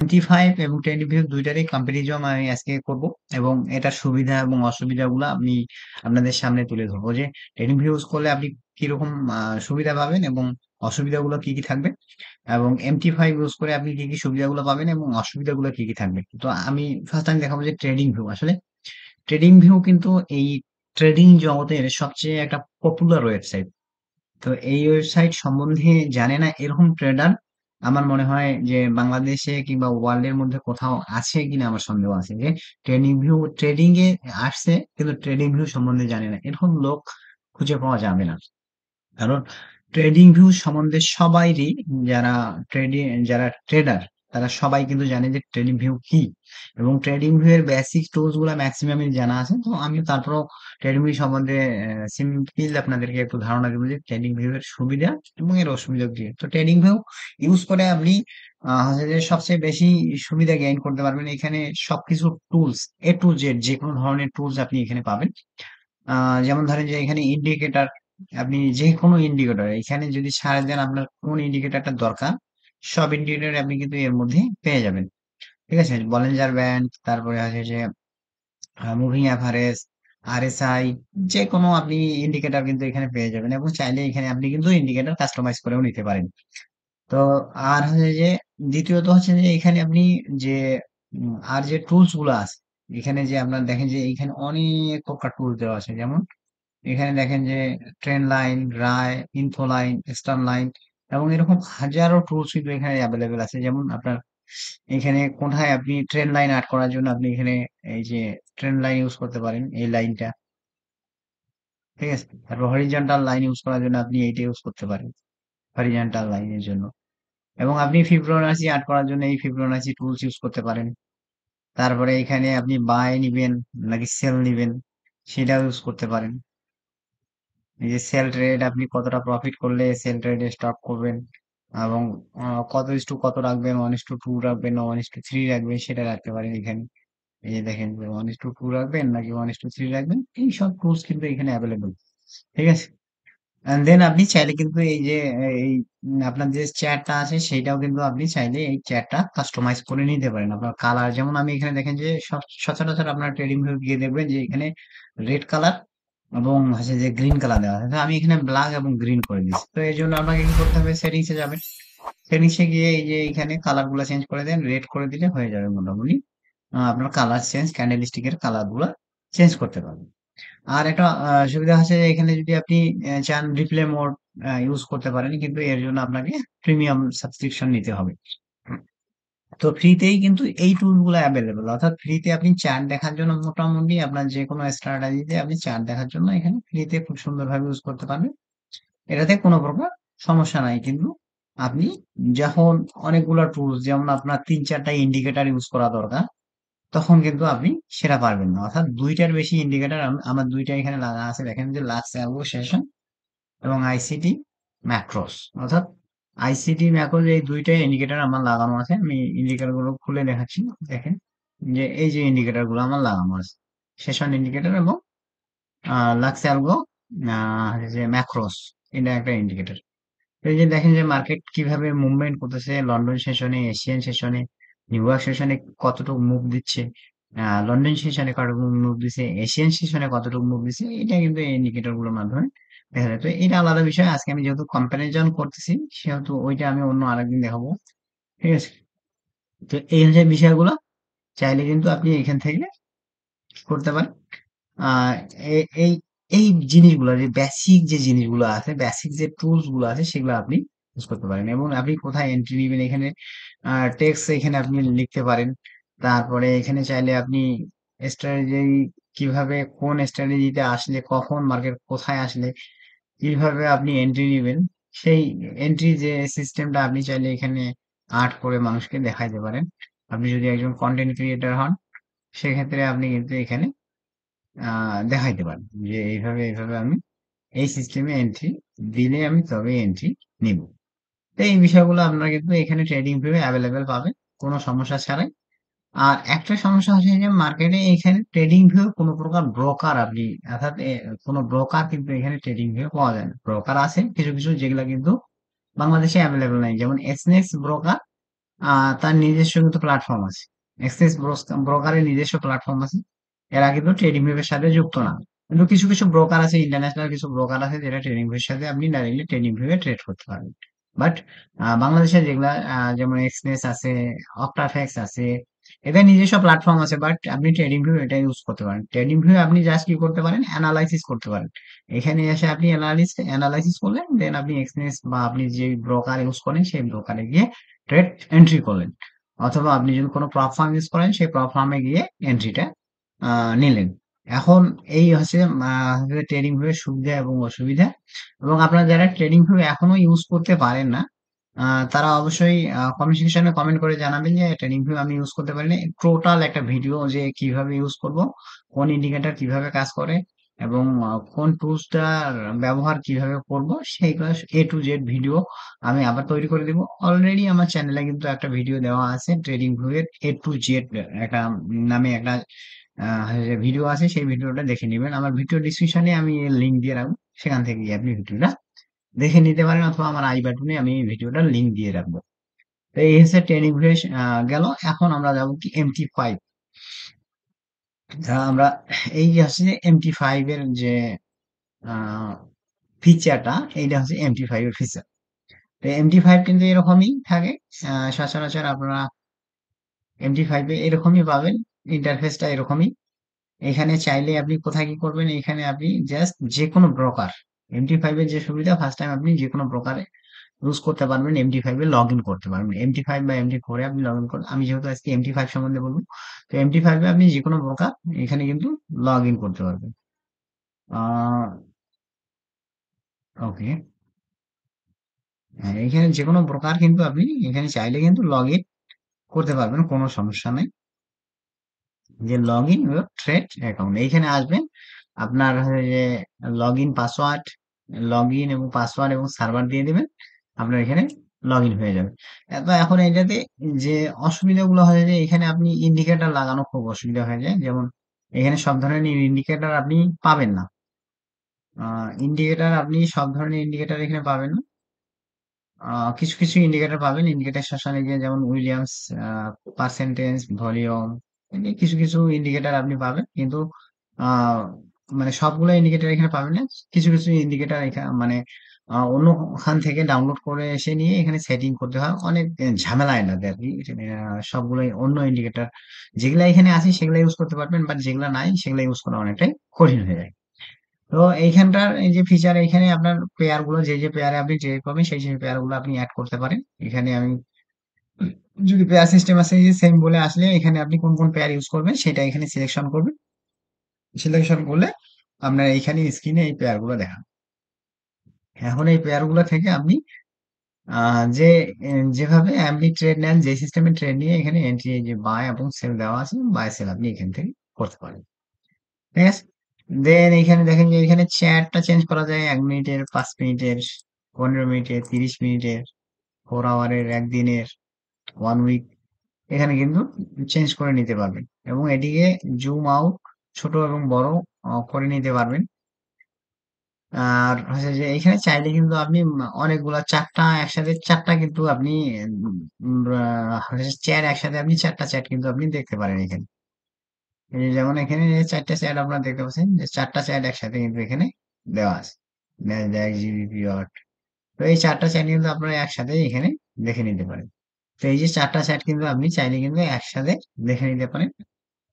MT5 এবং TradingView দুইটারই comparison আমি আজকে করব এবং এটার সুবিধা এবং অসুবিধাগুলো আমি আপনাদের সামনে তুলে ধরবো যে TradingView ইউজ করলে আপনি কিরকম সুবিধা পাবেন এবং অসুবিধাগুলো কি কি থাকবে এবং MT5 ইউজ করে আপনি কি কি সুবিধাগুলো পাবেন এবং অসুবিধাগুলো কি কি থাকবে। তো আমি ফার্স্ট টাইম দেখাবো যে TradingView আসলে TradingView কিন্তু এই ট্রেডিং জগতের সবচেয়ে একটা পপুলার ওয়েবসাইট। তো এই ওয়েবসাইট সম্বন্ধে জানে না এরকম ট্রেডার আমার মনে হয় যে বাংলাদেশে কিংবা ওয়ার্ল্ড এর মধ্যে কোথাও আছে কিনা আমার সন্দেহ আছে যে ট্রেডিং এ আসছে কিন্তু ট্রেডিং ভিউ সম্বন্ধে জানে না এরকম লোক খুঁজে পাওয়া যাবে না। কারণ ট্রেডিং ভিউ সম্বন্ধে সবাইরই যারা যারা ট্রেডার তারা সবাই কিন্তু জানে যে ট্রেডিং ভিউ কি এবং ট্রেডিং ভিউ এর বেসিক টুলস গুলা ম্যাক্সিমামই জানা আছে। তো আমি তারপরও ট্রেডিং ভিউ সম্বন্ধে সিম্পল আপনাদেরকে একটু ধারণা দেবো যে ট্রেডিং ভিউ এর সুবিধা এবং এর অসুবিধা কি। তো ট্রেডিং ভিউ ইউজ করে আপনি হচ্ছে যে সবচেয়ে বেশি সুবিধা গেইন করতে পারবেন। এখানে সবকিছু টুলস A to Z যে কোনো ধরনের টুলস আপনি এখানে পাবেন। যেমন ধরেন যে এখানে ইন্ডিকেটর, আপনি যে কোনো ইন্ডিকেটর এখানে যদি ছাড় দেন আপনার কোন ইন্ডিকেটরটা দরকার সব ইন্ডিকেটর আপনি কিন্তু এর মধ্যে পেয়ে যাবেন। ঠিক আছে, বলেঞ্জার ব্যান্ড, তারপরে আছে যে মুভিং অ্যাভারেজ, RSI, যে কোনো আপনি ইন্ডিকেটর কিন্তু এখানে পেয়ে যাবেন এবং চাইলে এখানে আপনি কিন্তু ইন্ডিকেটর কাস্টমাইজ করেও নিতে পারেন। তো আর হচ্ছে যে দ্বিতীয়ত হচ্ছে যে এখানে আপনি যে আর যে টুলস গুলো আছে এখানে যে আপনার দেখেন যে এখানে অনেক প্রকার টুল দেওয়া আছে। যেমন এখানে দেখেন যে ট্রেন লাইন, রায়, ইনফো লাইন, স্টার লাইন এবং এরকম হাজারো টুলস কিন্তু এখানে অ্যাভেলেবেল আছে। যেমন আপনার এখানে কোথায় আপনি ট্রেন লাইন আর্ট করার জন্য আপনি এখানে এই যে ট্রেন লাইন ইউজ করতে পারেন, এই লাইনটা। ঠিক আছে, তারপর হরিজন্টাল লাইন ইউজ করার জন্য আপনি এইটা ইউজ করতে পারেন, হরিজন্টাল লাইনের জন্য। এবং আপনি ফিবোনাচি আর্ট করার জন্য এই ফিবোনাচি টুলস ইউজ করতে পারেন। তারপরে এখানে আপনি বাই নিবেন নাকি সেল নিবেন সেটাও ইউজ করতে পারেন। এই যে সেল ট্রেড আপনি কতটা প্রফিট করলে সেল ট্রেডে স্টপ করবেন এবং কত ইস টু কত রাখবেন, 1:2 রাখবেন না 1:3 রাখবেন সেটা রাখতে পারেন এখানে। এই যে দেখেন যে 1:2 রাখবেন নাকি 1:3 রাখবেন, এই সব টুলস কিন্তু এখানে অ্যাভেলেবল। ঠিক আছে, এন্ড দেন আপনি চাইলে কিন্তু এই যে এই আপনার যে চ্যাটটা আছে সেইটাও কিন্তু আপনি চাইলে এই চ্যাটটা কাস্টমাইজ করে নিতে পারেন আপনার কালার। যেমন আমি এখানে দেখেন যে সচরাচর আপনার ট্রেডিং ভিউ গিয়ে দেখবেন যে এখানে রেড কালার এবং হচ্ছে যে গ্রিন কালার দেওয়া আছে। তো আমি এখানে ব্ল্যাক এবং গ্রিন করে দিচ্ছি। তো এই জন্য আপনাকে কি করতে হবে, সেটিংসে যাবেন। সেটিংসে গিয়ে এই যে এখানে কালার গুলা চেঞ্জ করে দেন, রেড করে দিলে হয়ে যাবে মোটামুটি। আপনার কালার চেঞ্জ, ক্যান্ডেল স্টিকের কালার গুলা চেঞ্জ করতে পারবেন। আর একটা সুবিধা হচ্ছে যে এখানে যদি আপনি চান রিপ্লে মোড ইউজ করতে পারেন, কিন্তু এর জন্য আপনাকে প্রিমিয়াম সাবস্ক্রিপশন নিতে হবে। তো ফ্রিতেই কিন্তু এই টুল গুলো অ্যাভেলেবেল, অর্থাৎ ফ্রিতে আপনি চার্ট দেখার জন্য মোটামুটি আপনার যে কোনো স্ট্র্যাটেজিতে আপনি চার্ট দেখার জন্য এখানে ফ্রিতে খুব সুন্দরভাবে ইউজ করতে পারবেন। এটাতে কোনো প্রকার সমস্যা নাই। কিন্তু আপনি যখন অনেকগুলো টুলস যেমন আপনার 3-4টা ইন্ডিকেটর ইউজ করা দরকার তখন কিন্তু আপনি সেটা পারবেন না। অর্থাৎ দুইটার বেশি ইন্ডিকেটর আমার দুইটা এখানে লাগা আছে, দেখেন যে লাক্স অ্যালগো সেশন এবং আইসিটি ম্যাক্রোস। অর্থাৎ আইসিটি ম্যাক্রোস এই দুইটাই ইন্ডিকেটর আমার লাগানো আছে। আমি ইন্ডিকেটর গুলো খুলে দেখাচ্ছি। দেখেন যে এই যে ইন্ডিকেটর গুলো আমার লাগানো আছে, সেশন ইন্ডিকেটর এবং লাক্স অ্যালগো যে ম্যাক্রোস, এটা একটা ইন্ডিকেটর। এই যে দেখেন যে মার্কেট কিভাবে মুভমেন্ট করতেছে, লন্ডন সেশনে, এশিয়ান সেশনে, নিউ ইয়র্ক সেশনে কতটুকু মুভ দিচ্ছে, লন্ডন সেশনে কতটুকু মুভ দিচ্ছে, এশিয়ান সেশনে কতটুকু মুভ দিচ্ছে, এটা কিন্তু এই ইন্ডিকেটর গুলোর মাধ্যমে দেখা যায়। তো এটা আলাদা বিষয়, আজকে আমি যেহেতু কম্পারিজন করতেছি সেহেতু ওইটা আমি অন্য আরেকদিন দেখাবো। ঠিক আছে, তো এই হচ্ছে বিষয়গুলো, চাইলে কিন্তু আপনি এখান থেকে করতে পারেন। আহ এ- এই এই জিনিসগুলো যে বেসিক যে জিনিসগুলো আছে, বেসিক যে টুলস গুলো আছে সেগুলো আপনি ইউজ করতে পারেন। এবং আপনি কোথায় এন্ট্রি নেবেন এখানে টেক্সট এখানে আপনি লিখতে পারেন। তারপরে এখানে চাইলে আপনি স্ট্র্যাটেজি, কিভাবে কোন স্ট্র্যাটেজিতে আসলে কখন মার্কেট কোথায় আসলে কিভাবে আপনি এন্ট্রি নেবেন, সেই এন্ট্রি যে সিস্টেমটা আপনি চাইলে এখানে আর্ট করে মানুষকে দেখাইতে পারেন। আপনি যদি একজন কন্টেন্ট ক্রিয়েটর হন সেক্ষেত্রে আপনি কিন্তু এখানে দেখাইতে পারেন যে এইভাবে এইভাবে আমি এই সিস্টেমে এন্ট্রি দিলে আমি তবে এন্ট্রি নিব। তো এই বিষয়গুলো আপনারা কিন্তু এখানে ট্রেডিং ভিউ অ্যাভেলেবেল পাবেন কোনো সমস্যা ছাড়াই। আর একটা সমস্যা হচ্ছে যে মার্কেটে এখানে ট্রেডিং ভিউ কোনো প্রকার ব্রোকার আপনি, অর্থাৎ কোনো ব্রোকার কিন্তু এখানে ট্রেডিং ভিউ পাওয়া যায় না। ব্রোকার আছে কিছু কিছু যেগুলো কিন্তু বাংলাদেশে অ্যাভেলেবেল নাই, যেমন এসনেক্স ব্রোকার তার নিজস্ব কিন্তু প্ল্যাটফর্ম আছে। এক্সচেঞ্জ ব্রোকারের নিজস্ব প্ল্যাটফর্ম আছে। এরা কিন্তু ট্রেডিং ভিউয়ের সাথে যুক্ত না। কিন্তু কিছু কিছু ব্রোকার আছে, ইন্টারন্যাশনাল কিছু ব্রোকার আছে যেটা ট্রেডিং ভিউয়ের সাথে আপনি ডাইরেক্টলি ট্রেডিং ভিউয়ে ট্রেড করতে পারবেন। বাট বাংলাদেশে যেগুলা যেমন এক্সনেস আছে, অক্টাফ্যাক্স আছে, এদের নিজস্ব প্ল্যাটফর্ম আছে, বাট আপনি ট্রেডিং ভিউ এটা ইউজ করতে পারেন। ট্রেডিং ভিউ আপনি জাস্ট কি করতে পারেন, অ্যানালাইসিস করতে পারেন। এখানে এসে আপনি অ্যানালাইসিস করলেন, দেন আপনি এক্সনেস বা আপনি যে ব্রোকার ইউজ করেন সেই ব্রোকারে গিয়ে ট্রেড এন্ট্রি করলেন, অথবা আপনি যদি কোনো প্রপ ফার্ম ইউজ করেন সেই প্রপ ফার্মে গিয়ে এন্ট্রিটা নিলেন। এখন এই হচ্ছে ট্রেডিং ভিউয়ের সুবিধা এবং অসুবিধা। এবং আপনারা যারা ট্রেডিং ভিউ এখনো ইউজ করতে পারেন না, তারা অবশ্যই কমেন্ট সেকশনে কমেন্ট করে জানাবেন যে ট্রেডিং ভিউ আমি ইউজ করতে পারি না। টোটাল একটা ভিডিও যে কিভাবে ইউজ করব, কোন ইন্ডিকেটর কিভাবে কাজ করে, এবং কোন টুলসটার ব্যবহার কিভাবে করব, সেইগুলো A to Z ভিডিও আমি আবার তৈরি করে দিব। অলরেডি আমার চ্যানেলে কিন্তু একটা ভিডিও দেওয়া আছে ট্রেডিং ভিউ এর A to Z একটা নামে একটা ভিডিও আছে, সেই ভিডিওটা দেখে নেবেন। আমার ভিডিও ডিসক্রিপশনে আমি লিংক দিয়ে রাখবো, সেখান থেকে গিয়ে আপনি ভিডিওটা দেখে নিতে পারেন, অথবা আমার আই বাটনে আমি ভিডিওটার লিংক দিয়ে রাখবো। তো এই হচ্ছে ট্রেনিং ভিডিও গেল। এখন আমরা যাবো কি MT5। আমরা এই যে হচ্ছে MT5 এর যে ফিচারটা, এইটা হচ্ছে MT5 এর ফিচার। তো MT5 কিন্তু এরকমই থাকে, সচরাচর আপনারা MT5 এ এরকমই পাবেন, ইন্টারফেসটা এরকমই। এখানে চাইলে আপনি কোথায় কি করবেন, এখানে আপনি জাস্ট যে কোনো ব্রোকার, MT5 এর যে সুবিধা, ফার্স্ট টাইম আপনি যে কোনো ব্রোকারে ইউজ করতে পারবেন, MT5 এ লগ ইন করতে পারবেন। MT5 বা MT4 এ আপনি লগ ইন করবেন। আমি যেহেতু আজকে MT5 সম্বন্ধে বলবো, তো MT5 এ আপনি যে কোনো ব্রোকার এখানে কিন্তু লগ ইন করতে পারবেন। আহ ওকে, হ্যাঁ, এখানে যে কোনো ব্রোকার কিন্তু আপনি এখানে চাইলে কিন্তু লগ ইন করতে পারবেন, কোনো সমস্যা নেই। যে লগ ইন ট্রেড অ্যাকাউন্ট, এইখানে আসবেন, আপনার হচ্ছে যে log in password, log in এবং পাসওয়ার্ড এবং সার্ভার দিয়ে দিবেন, আপনার এখানে লগ ইন হয়ে যাবে। তো এখন এটাতে যে অসুবিধাগুলো হয় যে এখানে আপনি ইন্ডিকেটর লাগানো খুব অসুবিধা হয়ে যায়। যেমন এখানে সব ধরনের ইন্ডিকেটর আপনি পাবেন না। ইন্ডিকেটর আপনি সব ধরনের ইন্ডিকেটর এখানে পাবেন না। কিছু কিছু ইন্ডিকেটর পাবেন, ইন্ডিকেটর সেকশনে গিয়ে, যেমন উইলিয়ামস পার্সেন্টেজ, ভলিউম, কিছু কিছু ইন্ডিকেটর আপনি পাবেন, কিন্তু আহ, মানে সবগুলো ইন্ডিকেটর এখানে পাবেন না। কিছু কিছু ইন্ডিকেটর এখানে মানে অন্য ওখান থেকে ডাউনলোড করে এসে নিয়ে এখানে সেটিং করতে হয়, অনেক ঝামেলা এটাতে আর কি। সবগুলোই অন্য ইন্ডিকেটর যেগুলা এখানে আছে সেগুলো ইউজ করতে পারবেন, বাট যেগুলা নাই সেগুলো ইউজ করা অনেকটাই কঠিন হয়ে যায়। তো এইখানটার এই যে ফিচার, এখানে আপনার পেয়ার গুলো, যে যে পেয়ারে আপনি ট্রেড করবেন সেই সেই পেয়ার গুলো আপনি অ্যাড করতে পারেন। এখানে আমি যদি পেয়ার সিস্টেম আছে যে সেম বলে আসলে, এখানে আপনি কোন কোন পেয়ার ইউজ করবেন সেটা এখানে সিলেকশন করবেন। সিলেকশন করলে আপনার এইখানে স্ক্রিনে এই পেয়ার গুলো দেখা, এখন এই পেয়ার গুলো থেকে আপনি যে যেভাবে আপনি ট্রেড নেন, যে সিস্টেমে ট্রেড নিয়ে এখানে এন্ট্রি, যে বাই এবং সেল দেওয়া আছে, বাই সেল আপনি এখান থেকে করতে পারেন। ঠিক আছে, দেন এখানে দেখেন যে এখানে চ্যাটটা চেঞ্জ করা যায়, 1 মিনিটের, 5 মিনিটের, 15 মিনিটের, 30 মিনিটের, 4 আওয়ারের, একদিনের, 1 উইক, এখানে কিন্তু চেঞ্জ করে নিতে পারবেন। এবং এটিকে জুম আউট, ছোট এবং বড় করে নিতে পারবেন। আর হচ্ছে যে এখানে চাইলে কিন্তু আপনি অনেকগুলা, চারটা কিন্তু আপনি চ্যাট একসাথে, আপনি চারটা চ্যাট কিন্তু আপনি দেখতে পারেন এখানে। এই যে যেমন এখানে যে চারটা চ্যাট আপনারা দেখতে পাচ্ছেন, যে চারটা চ্যাট একসাথে কিন্তু এখানে দেওয়া আছে, ন্যাসডাক, জিবিপি, অট। তো এই চারটা চ্যাট কিন্তু আপনারা একসাথে এখানে দেখে নিতে পারেন। তো এই যে চারটা চ্যাট কিন্তু আপনি চাইলে কিন্তু একসাথে দেখে নিতে পারেন।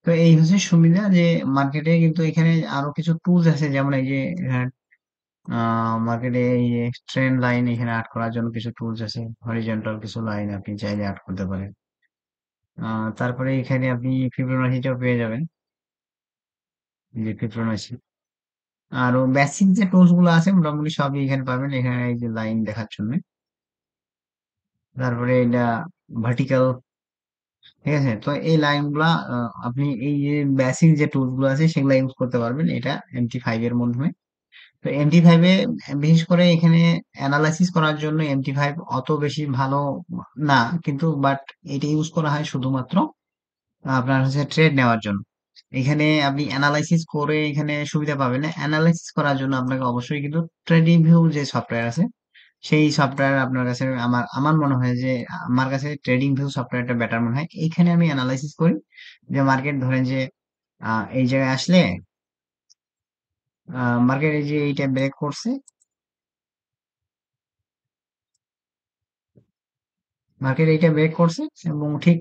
তো এই হচ্ছে সুবিধা, যে মার্কেটে কিন্তু এখানে আরো কিছু টুলস আছে, যেমন এই যে মার্কেটে এই যে ট্রেন্ড লাইন এখানে আর্ট করার জন্য কিছু টুলস আছে, হরিজন্টাল কিছু লাইন আপনি চাইলে আর্ট করতে পারেন। তারপরে এখানে আপনি ফিবোনাচিটাও পেয়ে যাবেন, যে ফিবোনাচি। আরো বেসিক যে টুলস গুলো আছে মোটামুটি সবই এখানে পাবেন, এখানে এই যে লাইন দেখার জন্য। তারপরে এটা ভার্টিক্যাল। ঠিক আছে, তো এই লাইন গুলা আপনি এই যে বেসিক যে টুলস গুলো আছে সেগুলো ইউজ করতে পারবেন এটা MT5 এর মাধ্যমে। তো MT5 এ বিশেষ করে এখানে অ্যানালাইসিস করার জন্য MT5 অত বেশি ভালো না, কিন্তু বাট এটা ইউজ করা হয় শুধুমাত্র আপনার হচ্ছে ট্রেড নেওয়ার জন্য। এখানে আপনি অ্যানালাইসিস করে এখানে সুবিধা পাবেন না, অ্যানালাইসিস করার জন্য আপনাকে অবশ্যই কিন্তু ট্রেডিং ভিউ যে সফটওয়্যার আছে সেই সফটওয়্যার আপনার কাছে আমার আমার মনে হয় যে আমার কাছে ট্রেডিং ভিউ সফটওয়্যারটা বেটার মনে হয়। এইখানে আমি অ্যানালাইসিস করি যে মার্কেট ধরেন যে এই জায়গায় আসলে মার্কেট এই যে এইটা ব্রেক করছে, মার্কেট এইটা ব্রেক করছে এবং ঠিক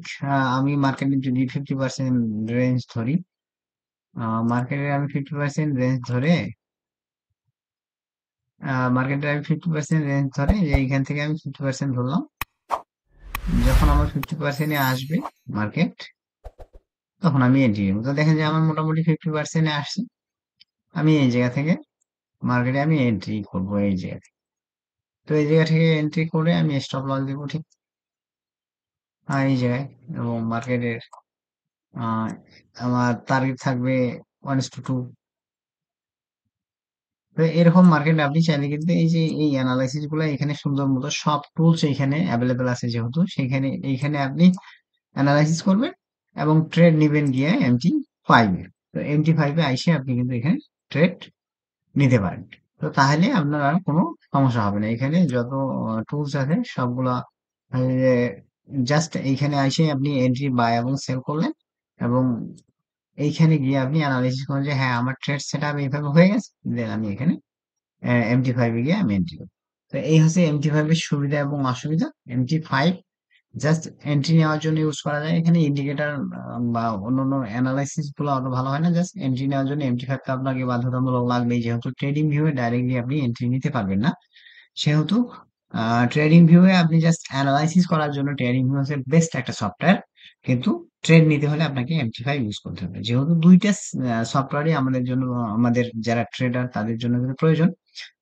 আমি মার্কেটের যদি 50% রেঞ্জ ধরি, মার্কেটে আমি 50% রেঞ্জ ধরে মার্কেটে আমি 50% রেঞ্জ ধরে যে এইখান থেকে আমি 50% ধরলাম। যখন আমার 50% আসবে মার্কেট, তখন আমি এন্ট্রি নেবো। তো দেখেন যে আমার মোটামুটি 50% আসছে, আমি এই জায়গা থেকে মার্কেটে আমি এন্ট্রি করবো এই জায়গা থেকে। তো এই জায়গা থেকে এন্ট্রি করে আমি স্টপ লস দিব ঠিক এই জায়গায়। এবং মার্কেটের আহ, আমার টার্গেট থাকবে 1:2। তো এরকম মার্কেট আপনি চাইলে কিন্তু এই যে এই অ্যানালাইসিস গুলো এখানে সুন্দর মতো সব টুলস এখানে অ্যাভেলেবেল আছে, যেহেতু সেখানে এইখানে আপনি অ্যানালাইসিস করবেন এবং ট্রেড নিবেন গিয়ে MT5 এ। তো MT5 এ আইসে আপনি কিন্তু এখানে ট্রেড নিতে পারেন। তো তাহলে আপনার আর কোনো সমস্যা হবে না। এখানে যত টুলস আছে সবগুলা জাস্ট এইখানে এসে আপনি এন্ট্রি বাই এবং সেল করলেন এবং এইখানে গিয়ে আপনি অ্যানালাইসিস করেন যে হ্যাঁ আমার ট্রেড সেট আপ এইভাবে হয়ে গেছে, দেন আমি এখানে MT5 এ গিয়ে আমি এন্ট্রি করব। তো এই হচ্ছে MT5 এর সুবিধা এবং অসুবিধা। MT5 জাস্ট এন্ট্রি নেওয়ার জন্য ইউজ করা যায়। এখানে ইন্ডিকেটর বা অন্যান্য অ্যানালাইসিস গুলো অত ভালো হয় না। জাস্ট এন্ট্রি নেওয়ার জন্য MT5 টা আপনাকে বাধ্যতামূলক লাগবেই, যেহেতু ট্রেডিং ভিউ এ ডাইরেক্টলি আপনি এন্ট্রি নিতে পারবেন না। সেহেতু ট্রেডিং ভিউ এ আপনি জাস্ট অ্যানালাইসিস করার জন্য ট্রেডিং ভিউ হচ্ছে বেস্ট একটা সফটওয়্যার। কিন্তু ট্রেড নিতে হলে আপনাকে MT5 ইউজ করতে হবে। যেহেতু দুইটা সফটওয়্যারই আমাদের জন্য, আমাদের যারা ট্রেডার তাদের জন্য কিন্তু প্রয়োজন।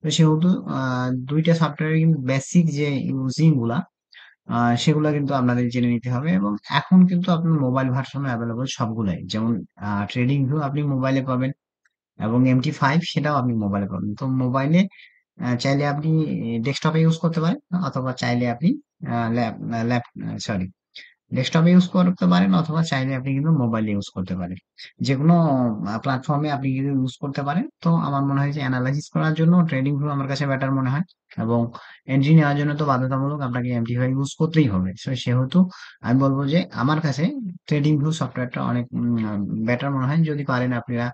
তো সেহেতু দুইটা সফটওয়্যার কিন্তু বেসিক যে ইউজিং গুলা সেগুলা কিন্তু আপনাদের জেনে নিতে হবে। এবং এখন কিন্তু আপনার মোবাইল ভার্সনে অ্যাভেলেবল সবগুলাই, যেমন ট্রেডিং ভিউ আপনি মোবাইলে পাবেন এবং MT5 সেটাও আপনি মোবাইলে পাবেন। তো মোবাইলে চাইলে আপনি ডেস্কটপে ইউজ করতে পারেন, অথবা চাইলে আপনি ল্যাপ ল্যাপ সরি ডেস্কটপে ইউজ করতে পারেন, অথবা চাইলে আপনি কিন্তু মোবাইলে ইউজ করতে পারেন। যেকোনো প্ল্যাটফর্মে আপনি কিন্তু ইউজ করতে পারেন। তো আমার মনে হয় যে অ্যানালাইসিস করার জন্য ট্রেডিং ভিউ আমার কাছে বেটার মনে হয়। এবং এন্ট্রি নেওয়ার জন্য তো বাধ্যতামূলক আপনাকে MT5 ইউজ করতেই হবে। সেহেতু আমি বলবো যে আমার কাছে ট্রেডিং ভিউ সফটওয়্যারটা অনেক বেটার মনে হয়। যদি পারেন আপনারা,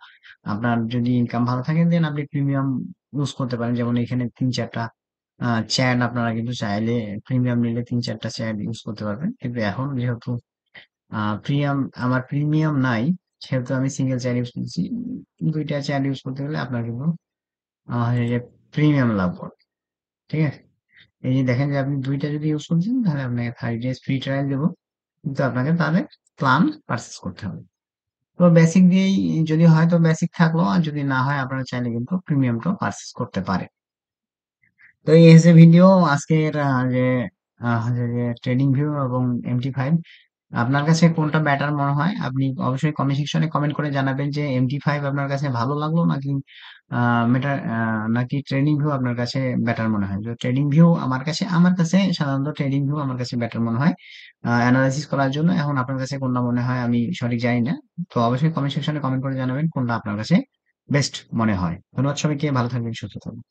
আপনার যদি ইনকাম ভালো থাকে, দেন আপনি প্রিমিয়াম ইউজ করতে পারেন। যেমন এখানে 3-4টা চ্যাট আপনারা কিন্তু চাইলে প্রিমিয়াম নিলে 3-4টা চ্যাট ইউজ করতে পারবেন। কিন্তু এখন যেহেতু প্রিমিয়াম আমার প্রিমিয়াম নাই, সেহেতু আমি সিঙ্গেল চ্যাট ইউজ করছি। দুইটা চ্যাট ইউজ করতে গেলে আপনার কিন্তু এই যে প্রিমিয়াম লাভ করবে। ঠিক আছে, এই যে দেখেন যে আপনি দুইটা যদি ইউজ করছেন তাহলে আপনাকে 30 days ফ্রি ট্রায়াল দেবো, কিন্তু আপনাকে তাহলে প্ল্যান পারচেস করতে হবে। তো বেসিক দিয়েই যদি হয় তো বেসিক থাকলো, আর যদি না হয় আপনারা চাইলে কিন্তু প্রিমিয়ামটাও পারচেস করতে পারে। তো এই হচ্ছে ভিডিও আজকের যে ট্রেডিং ভিউ এবং MT5, আপনার কাছে কোনটা বেটার মনে হয় আপনি অবশ্যই কমেন্ট সেকশনে কমেন্ট করে জানাবেন যে MT5 আপনার কাছে ভালো লাগলো নাকি মেটার নাকি ট্রেডিং ভিউ আপনার কাছে বেটার মনে হয়। তো ট্রেডিং ভিউ আমার কাছে সাধারণত ট্রেডিং ভিউ আমার কাছে বেটার মনে হয় অ্যানালাইসিস করার জন্য। এখন আপনার কাছে কোনটা মনে হয় আমি সঠিক জানি না। তো অবশ্যই কমেন্ট সেকশনে কমেন্ট করে জানাবেন কোনটা আপনার কাছে বেস্ট মনে হয়। ধন্যবাদ সবাইকে, ভালো থাকবেন, সুস্থ থাকবেন।